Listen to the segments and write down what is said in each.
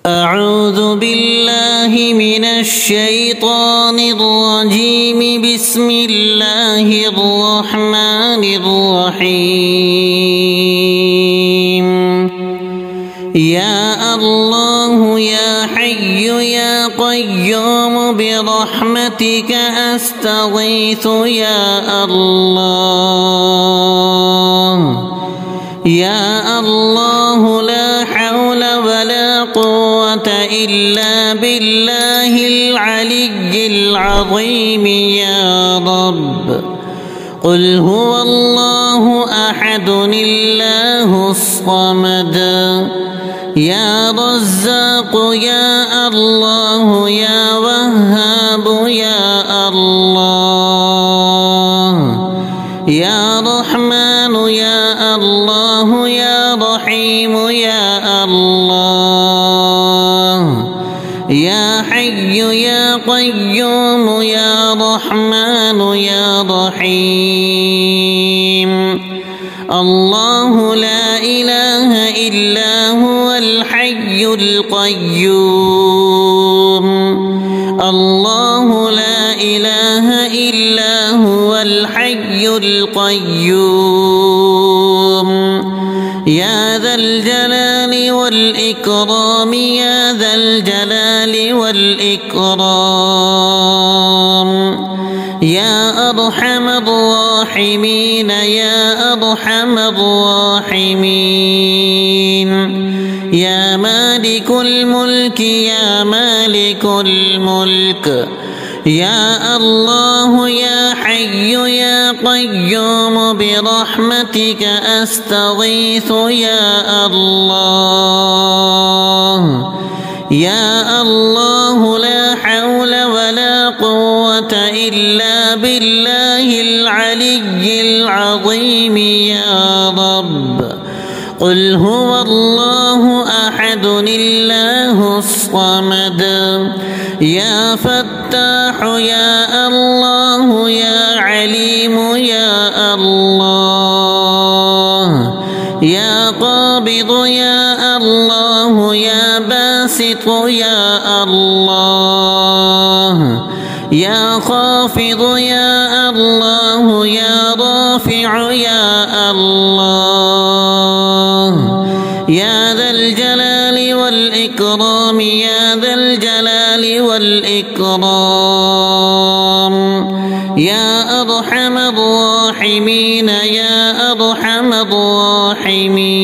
أعوذ بالله من الشيطان الرجيم. بسم الله الرحمن الرحيم. يا الله يا حي يا قيوم برحمتك أستغيث يا الله. يا الله لا حول ولا قوة إلا بالله العلي العظيم. يا رب قل هو الله أحد الله الصمد. يا رزاق يا الله يا وهاب يا الله. يا رحمن يا الله يا رحيم يا الله. يا حي يا قيوم يا رحمن يا رحيم. الله لا إله إلا هو الحي القيوم. الله لا إله إلا هو الحي القيوم. يا ذا الجلال والإكرام يا ذا الجلال والإكرام. يا أرحم الراحمين يا أرحم الراحمين. يا مالك الملك يا مالك الملك. يا الله يا حي يا قيوم برحمتك أستغيث يا الله. يا الله لا حول ولا قوة إلا بالله العلي العظيم. يا رب قل هو الله أحد الله الصمد. يا فتاح يا الله يا عليم يا الله. يا قابض يا الله يا باسط يا الله. يا خافض يا الله يا رافع يا الله. يا ذا الجلال والإكرام يا ذا الجلال والإكرام. يا أرحم الراحمين يا أرحم الراحمين.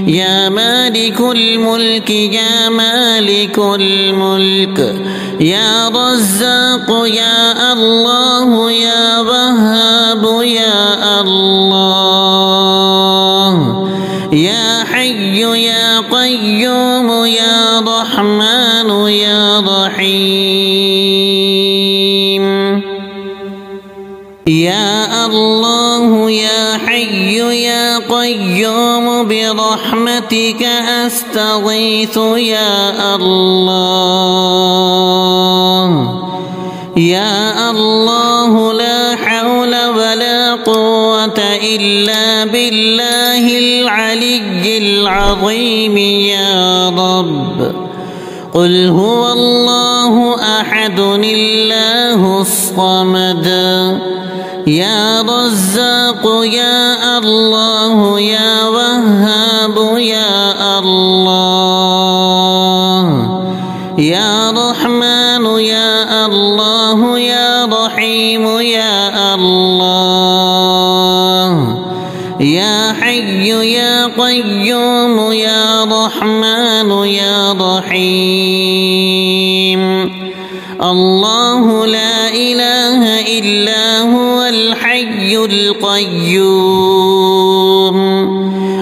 يا مالك الملك يا مالك الملك. يا رزاق يا الله يا وهاب يا الله. يا حي يا قيوم يا رحمن يا رحيم. يا الله يا حي يا قيوم برحمتك أستغيث يا الله. يا الله لا حول ولا قوة إلا بالله العلي العظيم. يا رب قل هو الله أحد الله الصمد. يا رزاق يا الله يا وهاب يا الله. يا رحمن يا الله يا رحيم يا الله. يا حي يا قيوم يا رحمن يا رحيم. الله لا إله إلا هو الحي القيوم.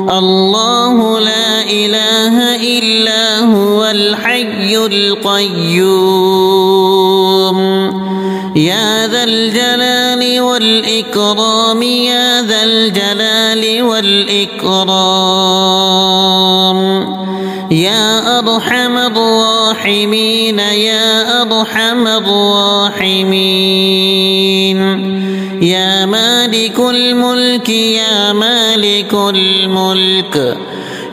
الله لا إله إلا هو الحي القيوم. يا ذا الجلال والإكرام يا ذا الجلال والإكرام. يا أرحم الراحمين يا أرحم الراحمين. يا مالك الملك يا مالك الملك.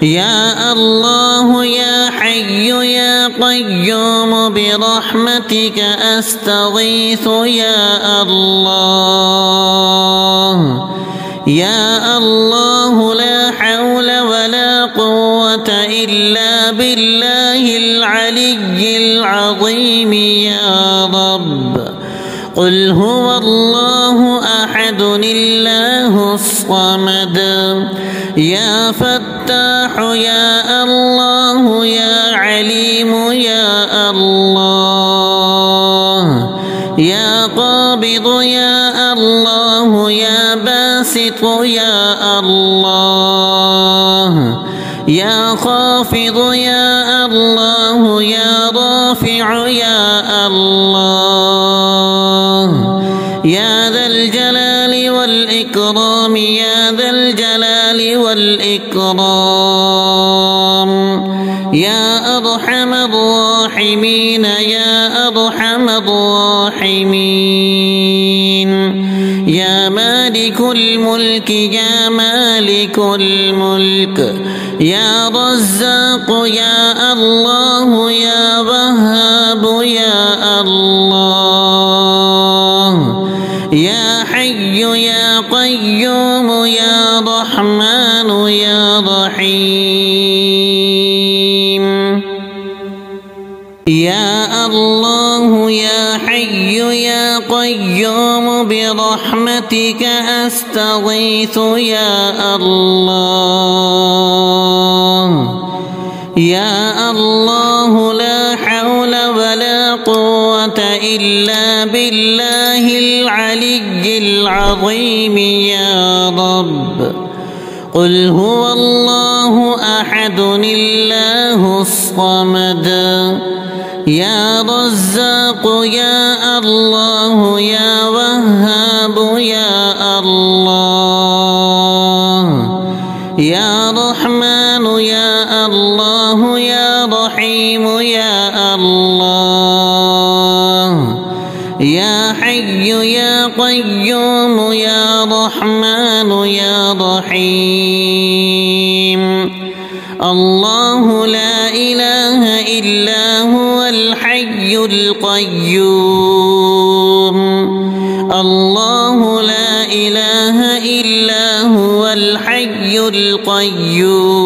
يا الله يا حي يا قيوم برحمتك أستغيث يا الله يا الله لا حول ولا قوة إلا بالله العلي العظيم يا رب قل هو الله أحد الله الصمد يا فتاح يا الله يا عليم يا الله يا قابض يا الله يا باسط يا الله يا خافض يا الله يا رافع يا الله يا ذا الجلال والإكرام يا ذا الجلال والإكرام يا أرحم الراحمين يا أرحم الراحمين يا مالك الملك يا مالك الملك يا رزاق يا الله يا وهاب يا الله يا حي يا قيوم يا رحمن يا رحيم يا الله يا حي يا قيوم برحمتك أستغيث يا الله يا الله لا حول ولا قوة إلا بالله العلي العظيم يا رب قل هو الله أحد الله الصمد يا رزاق يا الله يا وهاب يا الله يا رحمن يا الله يا رحيم يا الله يا حي يا قيوم يا رحمن يا رحيم الله لا إله إلا هو الحي القيوم الله لا إله إلا هو الحي القيوم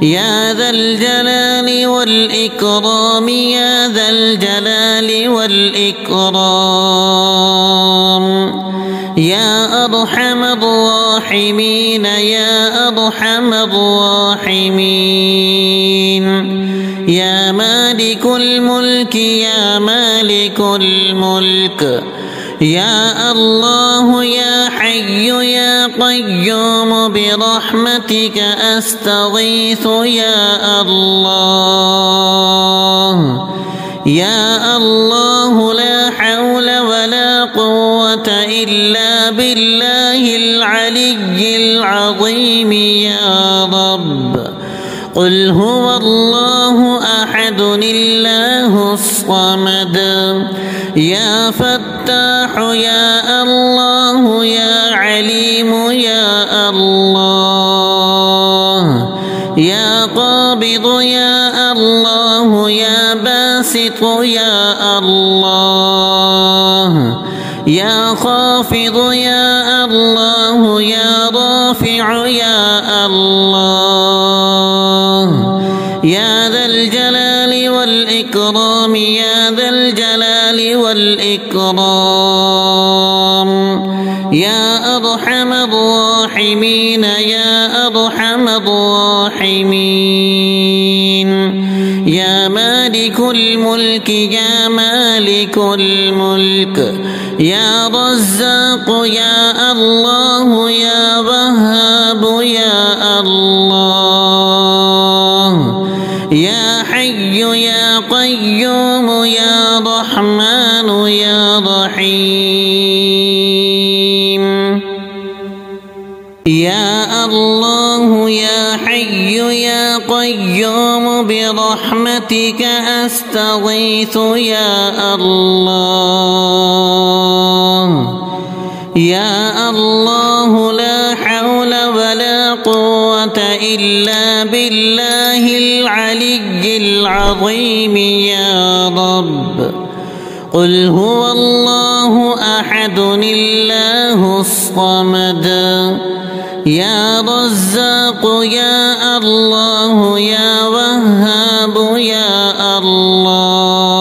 يا ذا الجلال والإكرام يا ذا الجلال والإكرام يا أرحم الراحمين يا أرحم الراحمين يا مالك الملك يا مالك الملك يا الله يا حي يا قيوم برحمتك أستغيث يا الله يا الله لا حول ولا قوة إلا بالله العلي العظيم يا رب قل هو الله أحد الله الصمد يا فتاح يا الله يا عليم يا الله يا قابض يا الله يا باسط يا الله يا خافض يا الله يا رافع يا الله يا ذا الجلال والإكرام يا ذا الجلال والإكرام يا أرحم الراحمين يا أرحم الراحمين يا مالك الملك يا مالك الملك يا رزاق يا الله يا وهاب يا الله يا حي يا قيوم يا رحمن يا رحيم يا الله يا حي يا قيوم برحمتك أستغيث يا الله يا الله لا حول ولا قوة إلا بالله العلي العظيم يا رب. قل هو الله أحد الله الصمد. يا رزاق يا الله يا وهاب يا الله.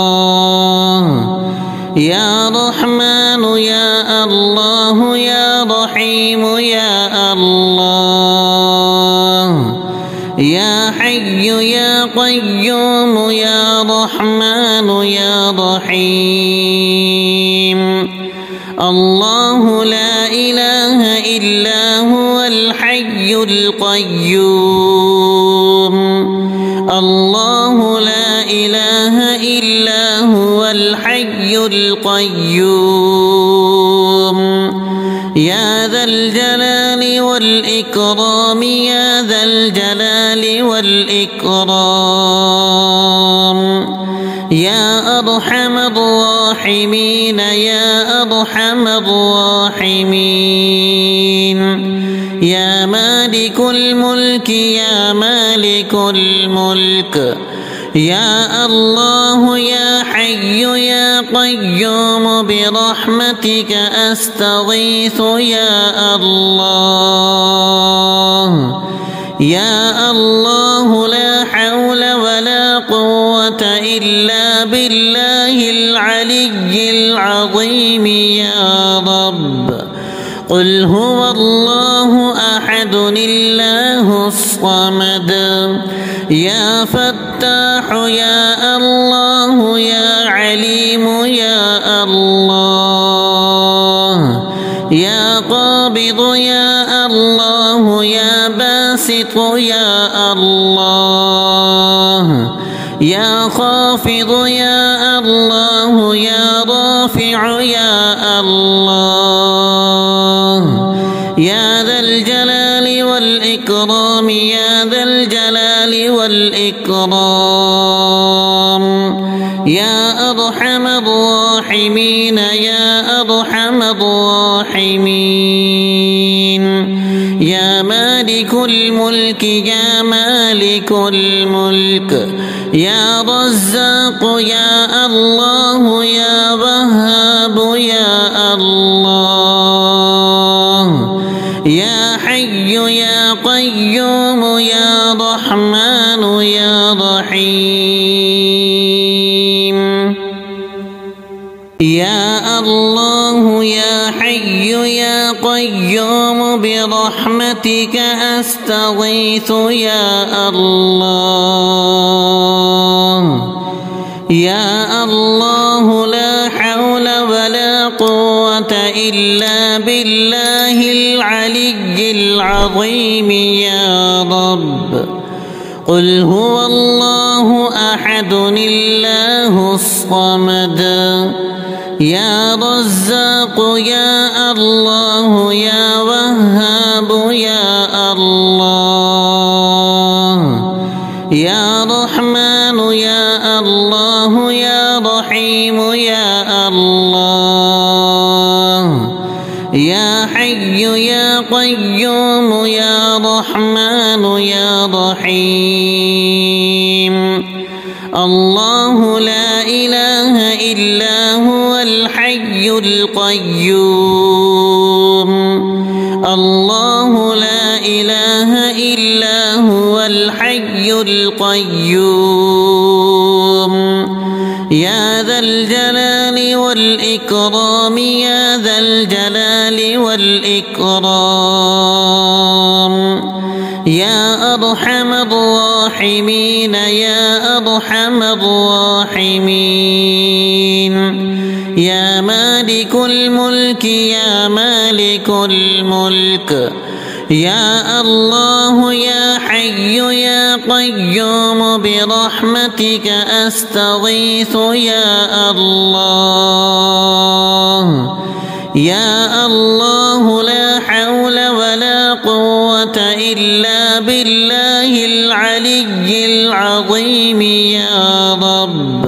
يا رحمن يا الله يا رحيم يا الله. يا حي يا قيوم يا رحمن يا رحيم. الله لا إله إلا هو الحي القيوم. الله لا إله إلا هو الحي القيوم. يا ذا الجلال والإكرام يا ذا الجلال والإكرام. يا أرحم الراحمين يا أرحم الراحمين. يا مالك الملك يا مالك الملك. يا الله يا حي يا قيوم برحمتك أستغيث يا الله. يا الله لا حول ولا قوة إلا بالله العلي العظيم يا رب. قل هو الله أحد الله الصمد. يا فتاح يا الله يا عليم يا الله. يا قابض يا الله يا باسط يا الله. يا خافض يا الله يا رافع يا الله. يا ذا الجلال والإكرام يا ذا الجلال والإكرام. يا أرحم الراحمين يا أرحم الراحمين. يا مالك الملك يا مالك الملك. يا رزاق يا الله يا وهاب يا الله. يا حي يا قيوم يا رحمن يا رحيم. يا الله يا حي يا قيوم برحمتك أستغيث يا الله. يا الله لا حول ولا قوة إلا بالله العلي العظيم يا رب. قل هو الله أحد الله الصمد. يا رزاق يا الله يا وهاب يا الله. يا رحمن يا الله يا رحيم يا الله. يا حي يا قيوم يا رحمن يا رحيم. الله لا إله إلا هو الحي القيوم. الله لا إله إلا هو الحي القيوم. يا ذا الجلال والإكرام يا ذا الجلال والإكرام. يا أرحم الراحمين يا أرحم الراحمين. يا مالك الملك يا مالك الملك. يا الله يا حي يا قيوم برحمتك أستغيث يا الله. يا الله لا حول ولا قوة إلا بالله العلي العظيم يا رب.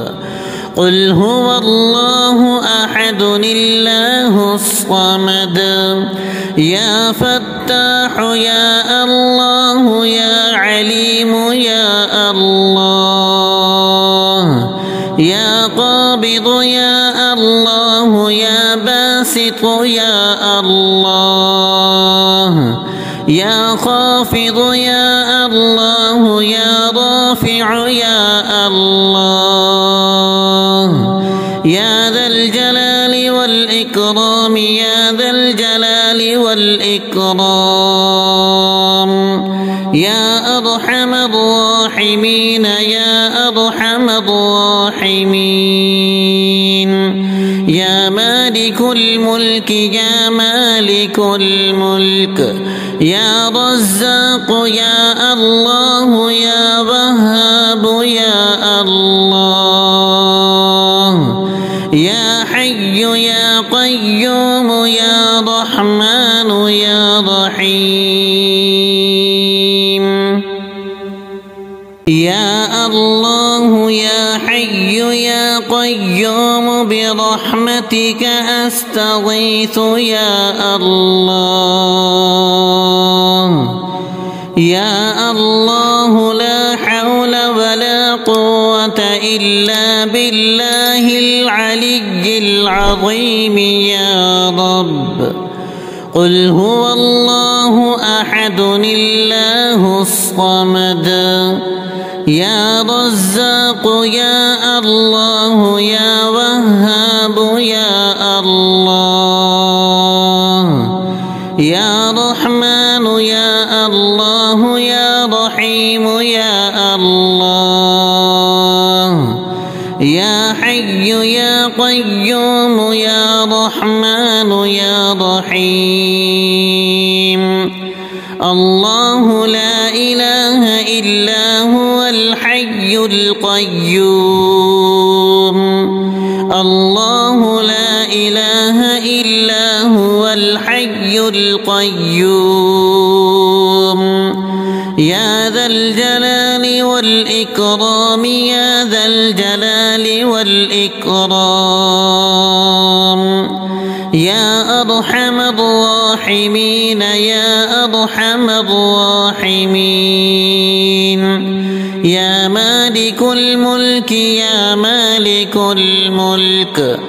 قل هو الله أحد الله الصمد يا فتاح يا الله يا عليم يا الله يا قابض يا الله يا باسط يا الله يا خافض يا الله يا رافع يا الله يا ذا الجلال والإكرام يا ذا الجلال والإكرام يا أرحم الراحمين يا أرحم الراحمين يا مالك الملك يا مالك الملك يا رزاق يا الله يا وهاب يا الله يا حي يا قيوم يا رحمن يا رحيم يا الله يا حي يا قيوم برحمتك أستغيث يا الله يا الله لا حول ولا قوة إلا بالله العلي العظيم يا رب قل هو الله أحد الله الصمد يا رزاق يا الله يا وهاب يا الله يا رحمن يا الله يا رحيم يا الله يا حي يا قيوم يا رحمن يا رحيم الله لا إله إلا هو الحي القيوم الله لا إله إلا هو الحي القيوم يا ذا الجلال والإكرام يا ذا الجلال والإكرام يا أرحم الراحمين يا أرحم الراحمين يا مالك الملك يا مالك الملك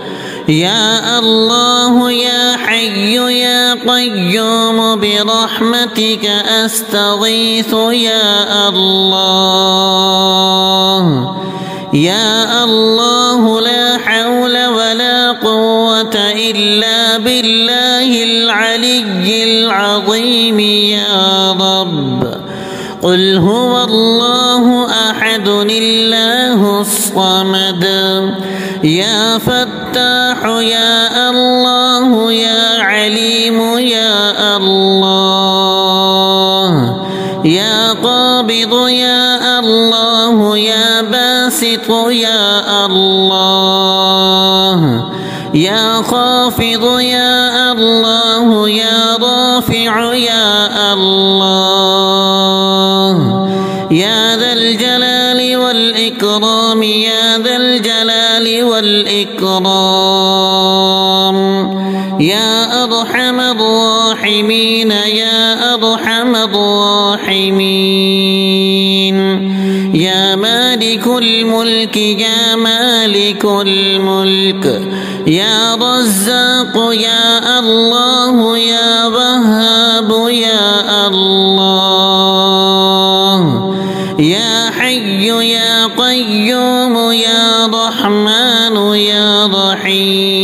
يا الله يا حي يا قيوم برحمتك أستغيث يا الله يا الله لا حول ولا قوة إلا بالله العلي العظيم يا رب قل هو الله أحد الله الصمد يا فتاح يا الله يا عليم يا الله يا قابض يا الله يا باسط يا الله يا خافض يا الله يا رافع يا الله يا ذا الجلال والإكرام يا ذا الجلال والإكرام يا أرحم الراحمين يا أرحم الراحمين يا مالك الملك يا مالك الملك يا رزاق يا الله يا وهاب يا الله يا حي يا قيوم يا رحمن يا رحيم